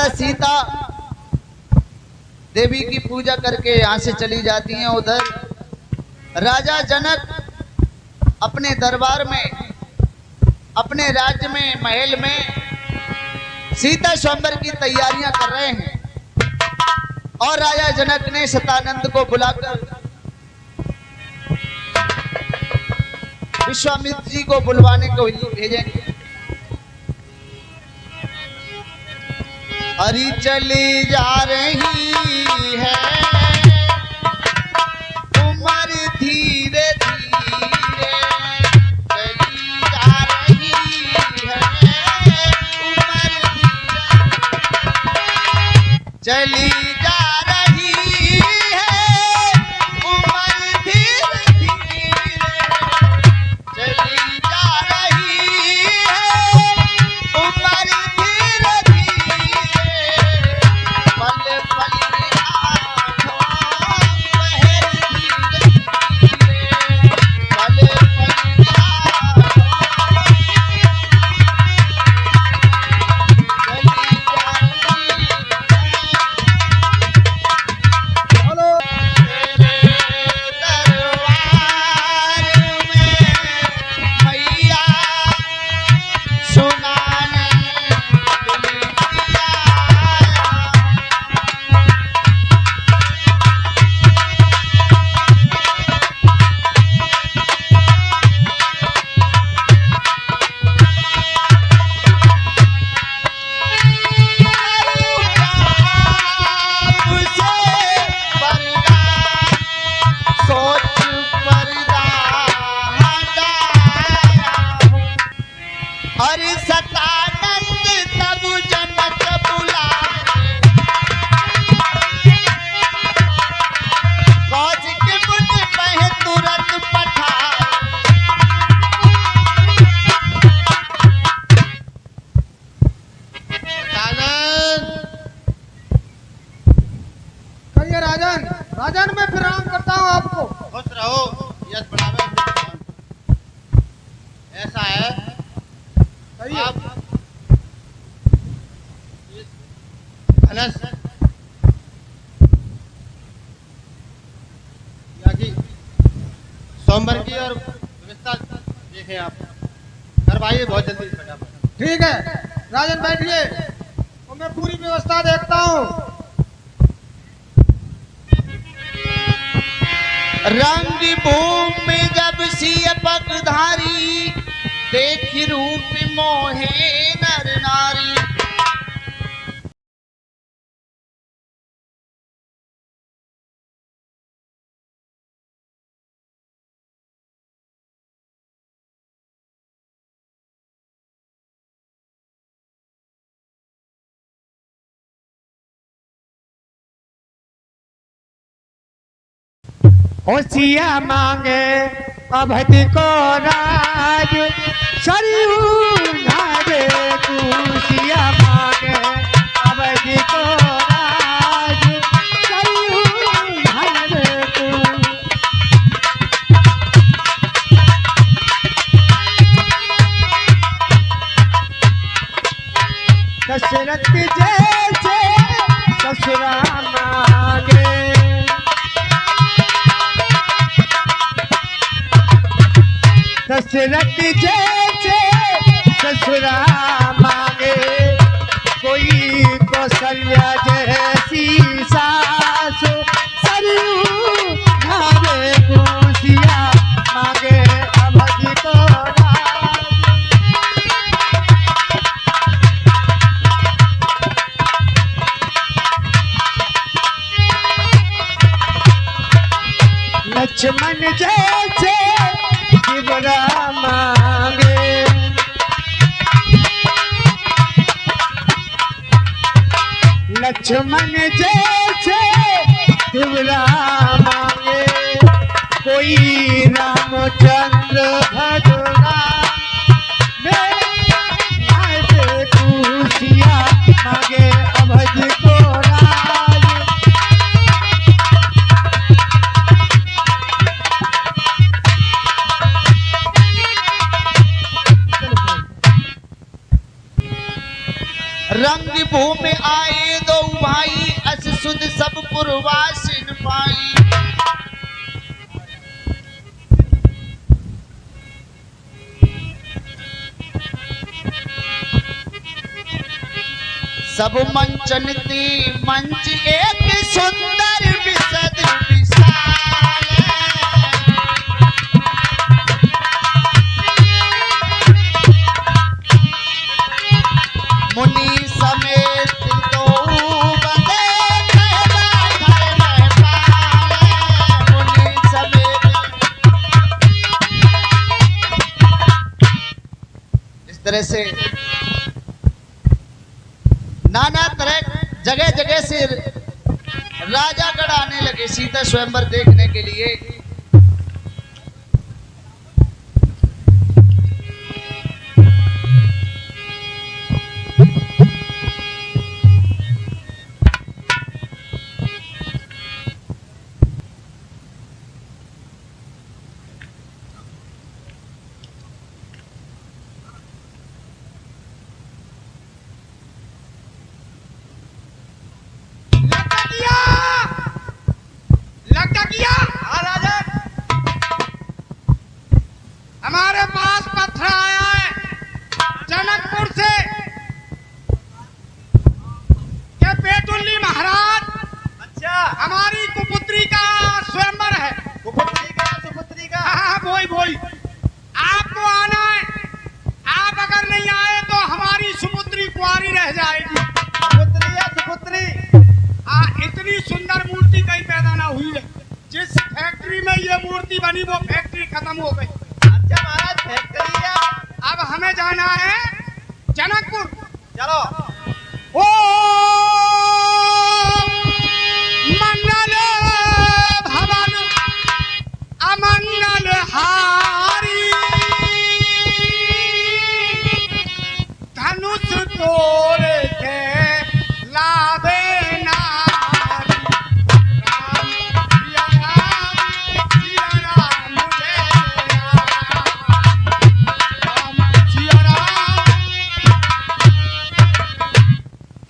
माता सीता देवी की पूजा करके यहाँ से चली जाती हैं। उधर राजा जनक अपने दरबार में, अपने राज्य में, महल में सीता स्वयंवर की तैयारियां कर रहे हैं। और राजा जनक ने शतानंद को बुलाकर विश्वामित्र जी को बुलवाने को भेजेंगे। हरी चली जा रही है उम्र धीरे धीरे, चली जा रही है उम्र धीरे, चली जा रही है उम्र धीरे धीरे, चली जा रही है उम्र धीरे धीरे, पल पल आँखों बहर धीरे धीरे, पल पल राजन, मैं प्रणाम करता हूँ आपको। खुश रहो, यश बढ़ावे। ऐसा है आप धनस सोमवार की और व्यवस्था देखें आप करवाइए बहुत जल्दी फटाफट। ठीक है राजन, बैठिए और मैं पूरी व्यवस्था देखता हूँ। रंग भूमि जब सिय पगधारी, देखी रूप मोहे नर नारी। होशिया मांगे अवधि को राज, सरयू नारे खुशिया मांगे अवधि को राज, सरयू नारे दशरथ जैसे ससुरा मांगे, दशरथ जैसे ससुरा मांगे, कोई कौशल्या जैसी सास, सरयू नारे खुशिया मांगे अवधि को राज। लक्ष्मण जैसे शिवरा मांगे, लक्ष्मण जैसे शिवरा मांगे, कोई रामचंद्र भगवान मेरे खुशिया मांगे अवधि को राज। रंग भूमि आए गावे दो भाई अस सुध सब पुरवासिन पाई। सब मंचन ती मंच एक सुंदर विशद विशाल। मुनि समेत दो बंदे मुनि समेत। इस तरह से नाना तरह जगह जगह से राजागण आने लगे सीता स्वयंवर देखने के लिए। हमारे पास पत्र आया है जनकपुर से कि पेटुल्ली महाराज, अच्छा, हमारी कुपुत्री का स्वयंवर है। सुपुत्री का हाँ वही आपको आना है। आप अगर नहीं आए तो हमारी सुपुत्री कुंवारी रह जाएगी। सुपुत्री इतनी सुंदर मूर्ति कहीं पैदा ना हुई है। जिस फैक्ट्री में ये मूर्ति बनी वो फैक्ट्री खत्म हो गई। अच्छा महाराज, फैक्ट्री है। अब हमें जाना है जनकपुर। चलो। ओ मंगल भवन अमंगल हारी, धनुष तोड़ के लावे नारी। राम सिया राम सिया राम।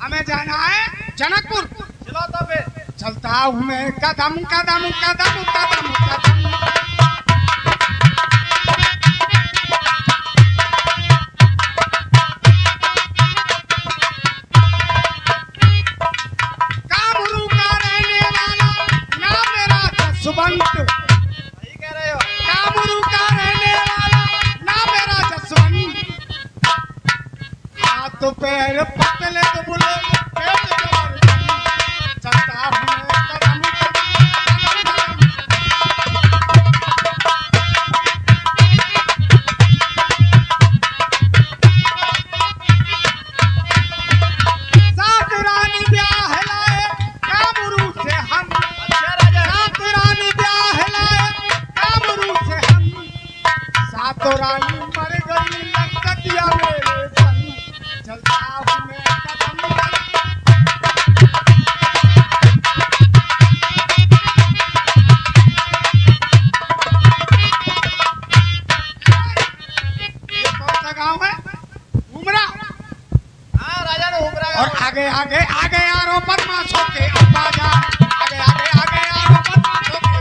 हमें जाना है जनकपुर। चलो तो फिर चलता हूँ मैं कदम कदम कदम कदम कदम। कामरू का रहने वाला नाम मेरा जसवंत। सही कह रहे हो। कामरू का रहने वाला नाम मेरा जसवंत। हाथ पैर पतले तो बुले पेट जबरदस्त। चलता हूँ मैं कदम कदम कदम। सात रानी ब्याह लाए कामरू से हम। अच्छा राजा। सात रानी ब्याह लाए कामरू से हम। सातों रानी मर गई लंकतिया मेरे संग। चलता हूँ मैं कदम कदम। ये कौन सा गांव है? उमरा। हाँ राजा ने उमरा और आगे आगे आगे यारो बदमाशों के अब्बा जान। आगे आगे आगे यारो बदमाशों के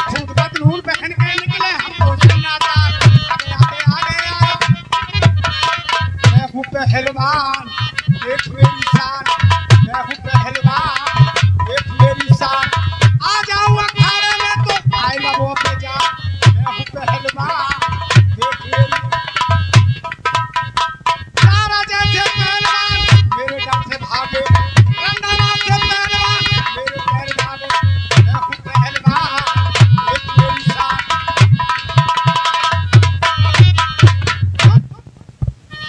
खूब बदलूर पहन के निकले हमको सीनादार। आगे आगे आगे यारो मैं हूँ पहलवान देख मेरी शान। मैं हूँ पहलवान देख मेरी शान। आ जाऊँ अखाड़े में तो आए लगो पे जा। मैं हूँ पहलवान देख मेरी। सारा जैसे पहलवान मेरे डर से भागे। रंडावा से पहलवान मेरे पैर भागे। मैं हूँ पहलवान देख मेरी शान।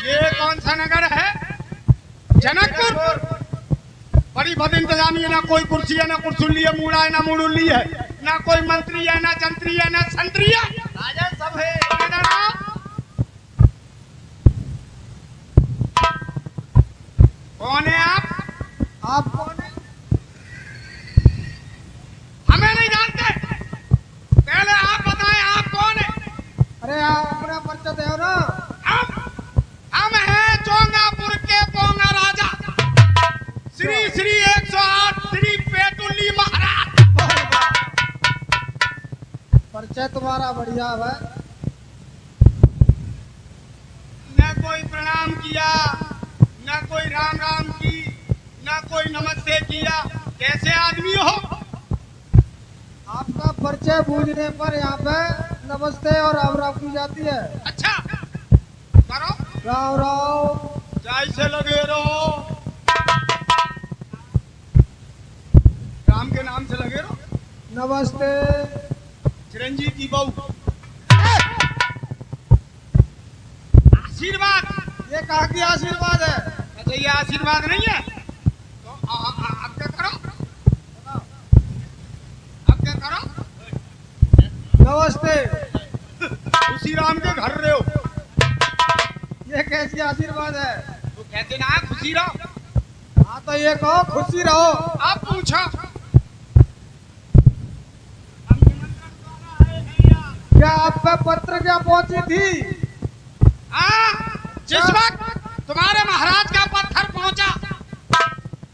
ये कौन सा नगर है? जनकपुर। बड़ी भद इंतजामी है। ना कोई कुर्सी है, ना कुर्सुल्ली है, मूड़ा है, ना मुड़ुल्ली है, ना कोई मंत्री है, ना जंत्री है, ना संतरी है। राजा सब है। इधर आओ। कौन है आप? आप कौन है? हमें नहीं जानते। पहले आप बताएं आप कौन है? अरे आप अपना परिचय दो ना। हम हैं चोंगापुर के पोंगा राजा। श्री श्री 108 श्री पेटुल्ली महाराज। परिचय तुम्हारा बढ़िया है। न कोई प्रणाम किया, न कोई राम राम की, न कोई नमस्ते किया। कैसे आदमी हो? आपका परिचय पूछने पर यहाँ पे नमस्ते और राम राम की जाती है। अच्छा करो, राव राव जैसे लगे रहो, राम के नाम से लगे रहो। नमस्ते। चिरंजीव की बहू आशीर्वाद, ये कहा की आशीर्वाद है? अच्छा ये आशीर्वाद नहीं है तो अब क्या करो, अब क्या करो? नमस्ते। उसी राम के घर रहे हो, ये कैसी आशीर्वाद है? तो कहते ना खुशी रहो। हाँ तो ये कहो खुशी रहो। अब पूछो क्या आप पे पत्र क्या पहुंची थी? जिस वक्त तुम्हारे महाराज का पत्थर पहुंचा।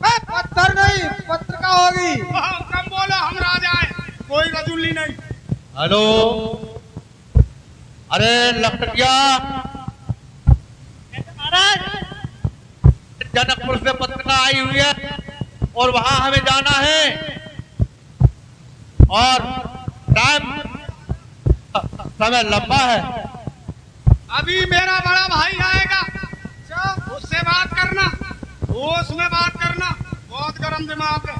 पत्थर नहीं पत्रिका होगी। कम बोलो, हम राजा हैं, कोई रजूली नहीं। हेलो, अरे लखटिया जनकपुर से पत्रिका आई हुई है और वहां हमें जाना है और टाइम समय लंबा है। अभी मेरा बड़ा भाई आएगा, उससे बात करना, उसमें बात करना। बहुत गर्म दिमाग है।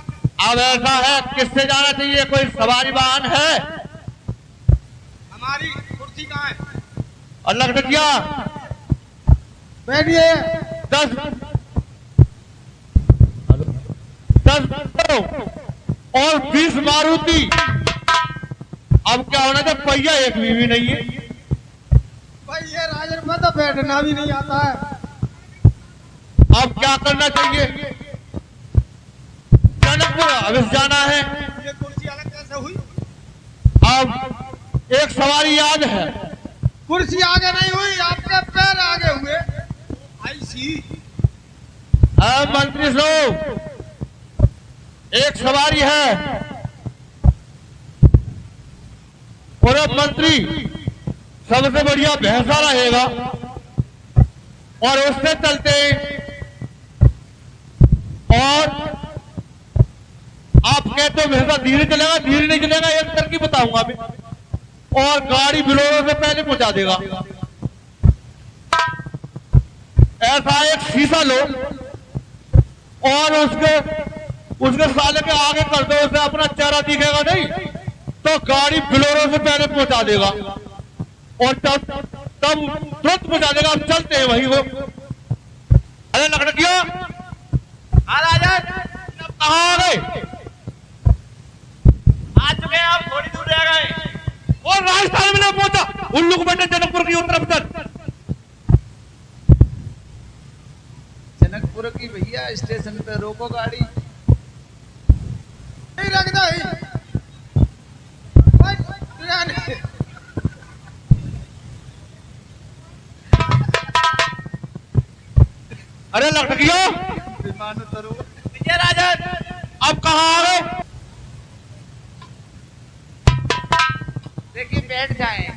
अब ऐसा है, किससे जाना चाहिए? कोई सवारी वाहन है? हमारी कुर्सी कहाँ है? और लखटिया बैठिए। 10 और 20 मारुति। अब क्या होना था, पहिया एक भी नहीं है। भाई ये राजन में तो बैठना भी नहीं आता है। अब क्या करना चाहिए? जनकपुर अवश्य जाना है। ये कुर्सी अलग कैसे हुई? अब एक सवारी याद है। कुर्सी आगे नहीं हुई, आपके पैर आगे हुए। ऐसी मंत्री साहब, एक सवारी है और अब मंत्री सबसे बढ़िया भैंसा रहेगा और उससे चलते हैं। और आप कहते हो भैंसा धीरे चलेगा, धीरे नहीं चलेगा, एक तरकीब बताऊंगा मैं। और गाड़ी बिलोरों से पहले पहुंचा देगा। ऐसा एक शीशा लो और उसके साले के आगे कर दो, उसे अपना चेहरा दिखेगा नहीं तो गाड़ी बिलोरों से पहले पहुंचा देगा और तब तुरंत पहुंचा देगा। अब चलते हैं वहीं को। अरे लखटिया, कहाँ आ गए? आ चुके हैं, आप थोड़ी दूर रह गए। और राजस्थान में ना पहुंचा, उल्लू को बेटे जनकपुर की तरफ तक। जनकपुर की भैया स्टेशन पे रोको गाड़ी। नहीं रख दो ही। अरे लखटिया, विमान उतरो। विजय राजन, अब कहाँ आ गए? देखिए बैठ जाएं।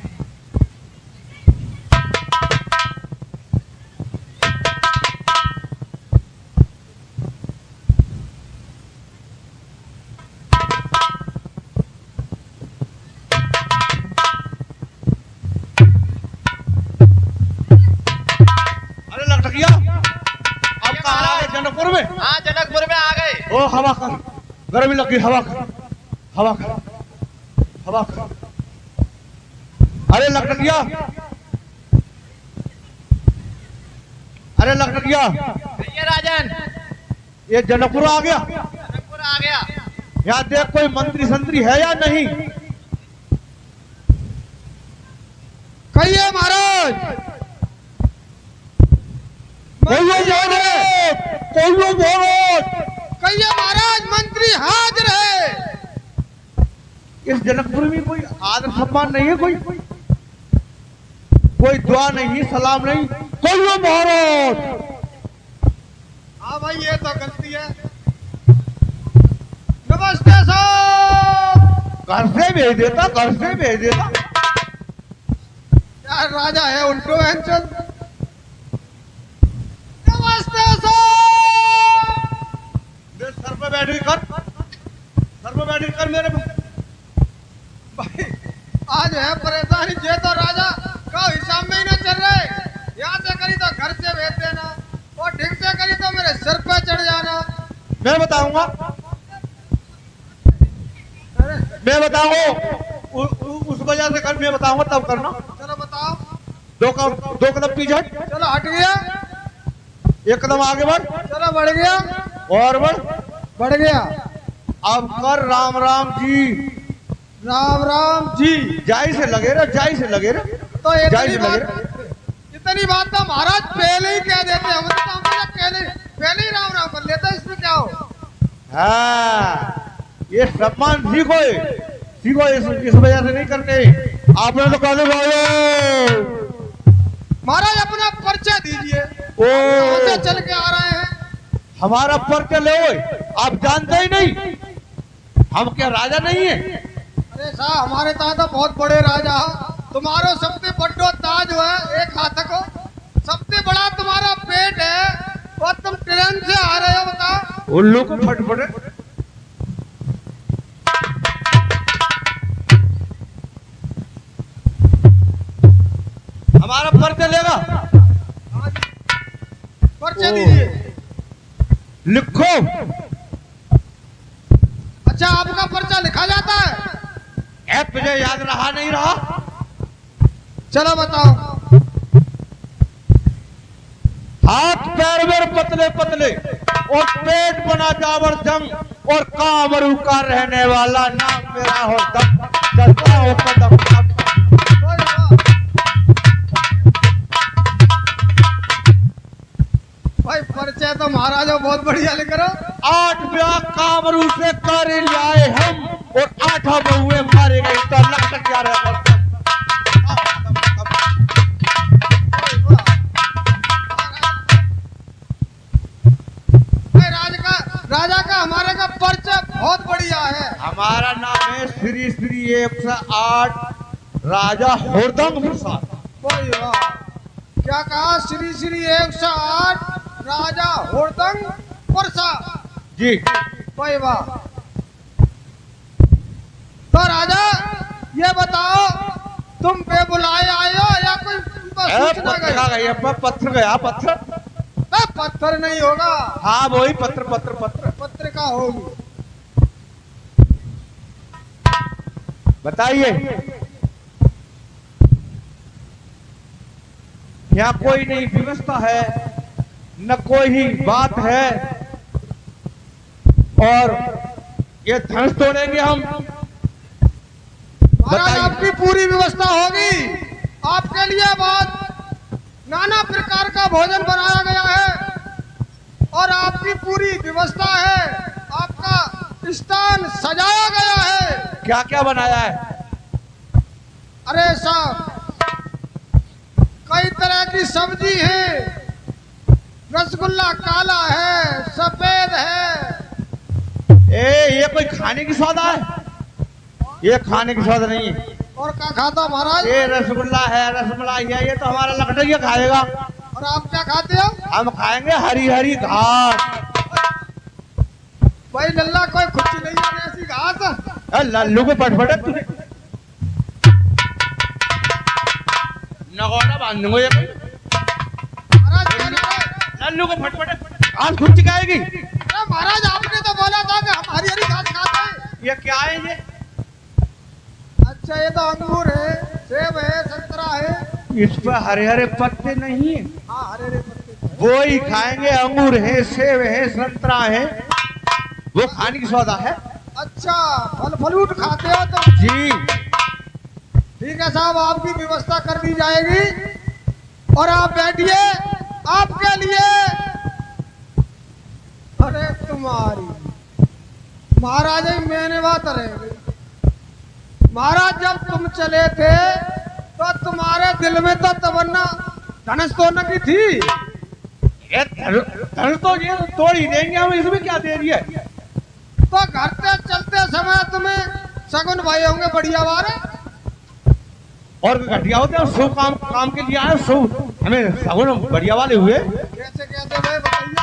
अरे लखटिया, अब कहाँ आ गए? जनकपुर में? हाँ जनकपुर में आ गए। ओ हवा कर, गर्मी लगी, हवा कर, हवा कर, हवा कर। अरे लखटिया, अरे लखटिया, विजय राजन, ये जनकपुर आ गया। जनकपुर आ गया। यहाँ देख कोई मंत्री संतरी है या नहीं? कहिए महाराज। कहिए महाराज, मंत्री हाजिर है। इस जनकपुर में कोई आदर सम्मान नहीं है? कोई दुआ नहीं, सलाम नहीं, कोई महाराज। हाँ भाई ये तो गलती है। घर से भेज देता, घर से भेज देता। यार राजा है उल्टो है चल। नमस्ते सर। सर पे बैठ के कर, सर पे बैठ के कर मेरे भाई आज है परेशानी जे तो राजा का हिसाब में ही ना चल रहे। यहाँ से करी तो घर से भेज देना और ठीक से करी तो मेरे सिर पे चढ़ जाना। मैं बताऊंगा, अरे मैं बताऊंगा उस वजह से कर, मैं बताऊंगा तब करना। चलो बताओ। दो कदम पीछे हट, चलो हट गया। एक कदम आगे बढ़, चलो बढ़ गया। और बढ़ गया। अब कर राम राम जी। राम राम जी। जाई से लगे रहे, जाई से लगे रहे। तो जाई इतनी से लगे बात, इतनी बात तो महाराज पहले ही कह देते। हम तो पहले ही राम राम कर लेते। इसमें क्या हो। हाँ, ये सम्मान सीखो, सीखो, इस वजह से नहीं करते। आपने तो कहा भाई महाराज अपना परिचय दीजिए। ओ कहाँ से चल के आ रहे हैं। हमारा परिचय ले, आप जानते ही नहीं हम क्या राजा नहीं है। अरे साहब हमारे ताज तो बहुत बड़े राजा हो। तुम्हारो सबसे बड़ो ताज है एक हाथ को। सबसे बड़ा तुम्हारा पेट है और तुम ट्रेन से आ रहे हो। बताओ उल्लू को फटफटे। हमारा परिचय लेगा, परिचय दीजिए। लिखो। अच्छा आपका पर्चा लिखा जाता है। तुझे याद रहा नहीं रहा। चलो बताओ। हाथ पैर में पतले पतले और पेट बना जावर जंग और कामरू का रहने वाला, नाम मेरा हो दम, चलता हो कदम। भाई परिचय तो महाराज बहुत बढ़िया लिख रहे हो। 8 ब्याह कामरू से कर लाए हम और 8 बहुए मारे गए तो लग जा रहे। राजा का हमारे का परिचय बहुत बढ़िया है। हमारा नाम है श्री श्री 108 राजा हुरदंग प्रसाद। कोई वाह, क्या कहा। श्री श्री 108 राजा हुरदंग प्रसाद जी। कोई वाह। तो राजा ये बताओ तुम बेबुलाए आए हो या कोई सूचना गई। पत्थर गया, पत्थर। पत्थर नहीं होगा। हाँ वही पत्र पत्र पत्र पत्रिका होगी। बताइए। यहाँ कोई नहीं व्यवस्था है, न कोई ही बात है, और ये धनुष तोड़ेंगे हम। महाराज आपकी पूरी व्यवस्था होगी। आपके लिए बहुत नाना प्रकार का भोजन बनाया गया है और आपकी पूरी व्यवस्था है। आपका स्थान सजाया गया है। क्या क्या बनाया है। अरे साहब कई तरह की सब्जी है। रसगुल्ला काला है, सफेद है। ये कोई खाने की सौदा है। ये खाने की सौदा नहीं है। और क्या खाता महाराज। ये रसगुल्ला है, रसमलाई है, ये तो हमारा लखनऊ खाएगा। और आप क्या खाते हो। हम खाएंगे हरी हरी घास। भाई लल्ला कोई खुशी नहीं है ऐसी घास। लल्लू को पटपटे तुझे नगौड़ा बांध दूंगा ये। महाराज लल्लू को फटफटे घास खुद चिकाएगी। महाराज आपने तो बोला था कि हम हरी हरी घास खाते हैं। ये क्या है ये। अच्छा ये तो अंगूर है, सेब है, संतरा है। इस पर हरे हरे पत्ते नहीं है। हाँ हरे हरे पत्ते। वो ही खाएंगे। अंगूर है, सेब है, संतरा है, वो खाने की सौदा है। अच्छा फल फ्रूट खाते हो तो। जी ठीक है साहब आपकी व्यवस्था कर दी जाएगी और आप बैठिए। आपके लिए अरे तुम्हारी महाराज ही मैंने बात रहेगी। महाराज जब तुम चले थे तो तुम्हारे दिल में तो तमन्ना धनुष तोड़ने की थी। ये धनुष तो ये तोड़ ही देंगे हम, इसमें क्या देरी है। तो घर से चलते समय तुम्हें सगुन भाई होंगे बढ़िया वाले। और घटिया होते हैं, सो काम के लिए आए, सो हमें सगुन बढ़िया वाले हुए। कैसे कैसे भाई बताइए।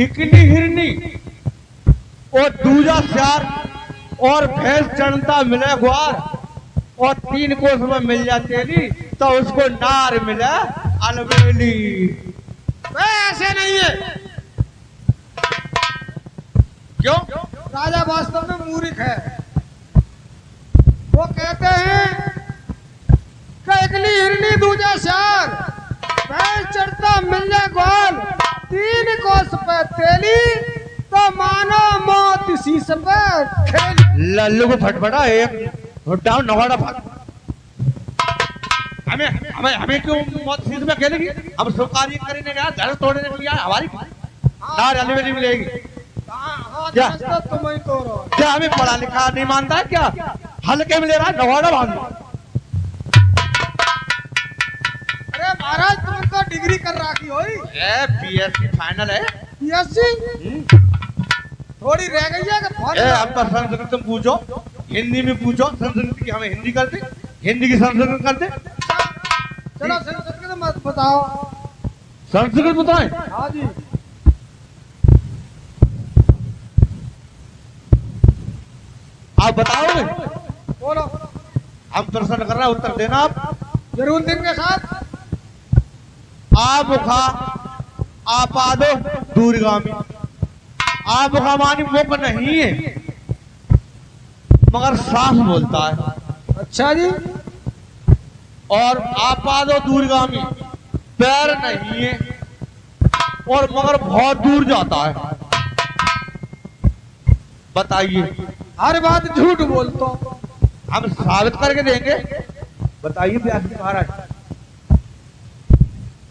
इकली हिरनी और दूजा स्यार और भैंस चढ़ता मिले ग्वार और 3 कोस में मिल जाते नी तो उसको नार मिले अलबेली। वे ऐसे नहीं है। क्यों? राजा वास्तव में मूर्ख है। वो कहते हैं कि अगली हिरनी दूजा श्यार भैंस चढ़ता मिलने ग्वाल 3 कोस पे तेली तो मानो मौत शीश पे खेली। लल्लू को फटफटा एक डाउन नवाड़ा फट। हमें हमें हमें क्यों मौत शीश में खेलेगी? हम सब कार्य करने गया, घर तोड़ने के लिए हमारी नार अलबेली मिलेगी। क्या? तुम ही तोड़ो। क्या हमें पढ़ा लिखा नहीं मानता है क्या? हल्के में ले रहा है नवाड़ा बांध। अरे महाराज तुमको डिग्री कर रखी होई। बीएससी फाइनल है। बीएससी थोड़ी रह गई है कि अब तो संस्कृत में पूछो, हिंदी में पूछो। संस्कृत की हमें हिंदी करते, हिंदी की संस्कृत करते। चलो संस्कृत मत बताओ। संस्कृत बताएं? हाँ जी। आप बताओगे? बोलो। हम प्रश्न कर रहे हैं, उत्तर देना आप। जरूर देंगे साहब। आमुखा आपादो दूरगामी। आमुखा मानी मुख नहीं है मगर साफ बोलता है। अच्छा जी। और आपादो दूरगामी पैर नहीं है और मगर बहुत दूर जाता है। बताइए। हर बात झूठ बोलते। हम साबित करके देंगे। बताइए व्यासी महाराज।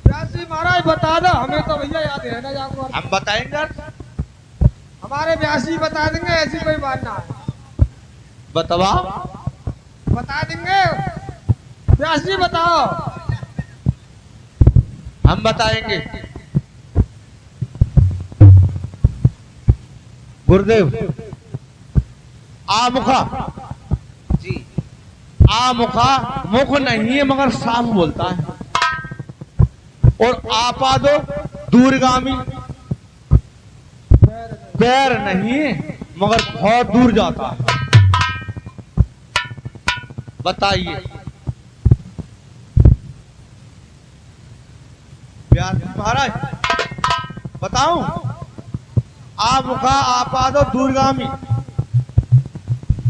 व्यासी महाराज बता दो, हमें तो भैया याद है ना जाको। हम बताएंगे। हमारे व्यासी बता देंगे, ऐसी कोई बात ना है। बतवा। बता देंगे। व्यासी बताओ। हम बताएंगे। गुरुदेव। आमुखा जी। आमुखा मुख नहीं है मगर साफ बोलता है। और आपादो दूरगामी पैर नहीं है मगर बहुत दूर जाता है। बताइए। व्यासी महाराज बताऊं? आमुखा आपादो दूरगामी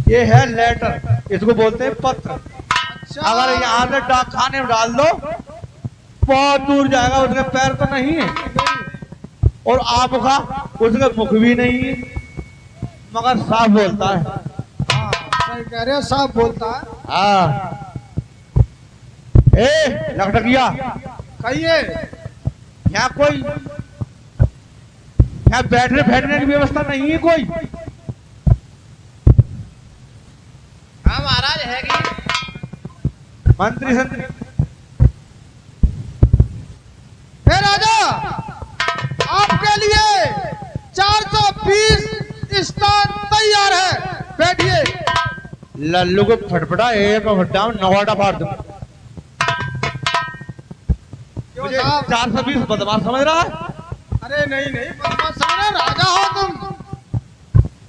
ये है लेटर, इसको बोलते हैं पत्र। अच्छा। अगर यहाँ से डाक खाने में डाल दो बहुत दूर जाएगा। उसके पैर तो नहीं है और आमुखा उसके मुख भी नहीं है मगर साफ बोलता है। हाँ सही कह रहे हो, साफ बोलता है। हाँ। ए लकड़किया, कहिए। यहाँ कोई यहाँ बैठने की व्यवस्था नहीं है कोई? हाँ महाराज है कि मंत्री संतरी। हे राजा, आपके लिए 420 स्थान तैयार है, बैठिए। लल्लू को फटफटा एक फटा नवाड़ा फाड़ दूं। क्यों मुझे साहब? 420 बदमाश समझ रहा है? अरे नहीं नहीं, बदमाश समझे, राजा हो तुम।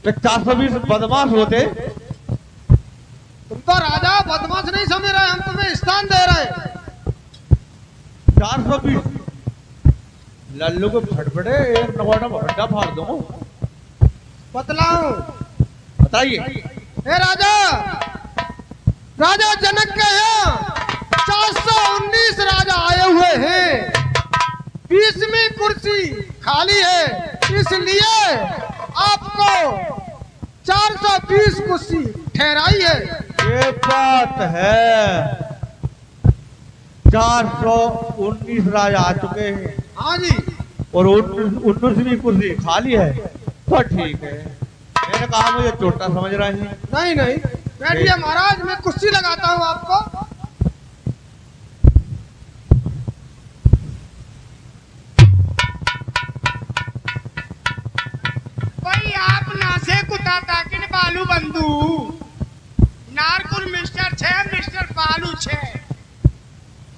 तो 420 बदमाश होते। तुम तो राजा बदमाश नहीं समझ रहे, हम तुम्हें स्थान दे रहे। 420 लल्लू को फटफटे एक नवाड़ा फटा फाड़ दूं। बतलाऊं? बताइए। हे राजा, राजा जनक के यहाँ 419 राजा आए हुए हैं। 20वीं कुर्सी खाली है, इसलिए आपको 420 कुर्सी ठहराई है। ये बात है। 419 राजा आ चुके हैं हाँ जी। और 19वीं कुर्सी खाली है तो ठीक है। मैंने कहा मुझे छोटा समझ रहा है। नहीं नहीं, बैठिए महाराज, मैं कुर्सी लगाता हूँ आपको। भाई आप ना से कुत्ता ताकिन पालू बंधु नारकुल मिस्टर छे मिस्टर पालू छे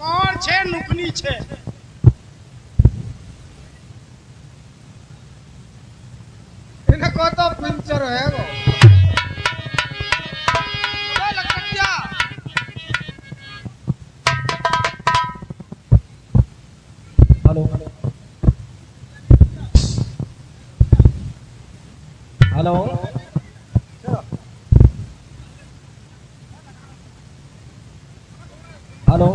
कौन छे नुकनी छे इनको तो पिंचर है वो। अबे लकड़िया हेलो हेलो हेलो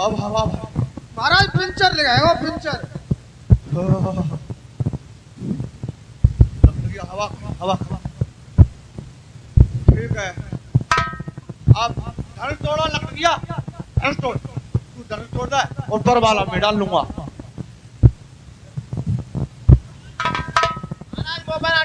अब हवा महाराज पिंचर लगाएगा पिंचर। हवा हवा ठीक है। अब धड़ तोड़ा लग गया, धड़ तोड़, तू धड़ तोड़ दे, ऊपर वाला मैं डाल लूंगा। महाराज वो बना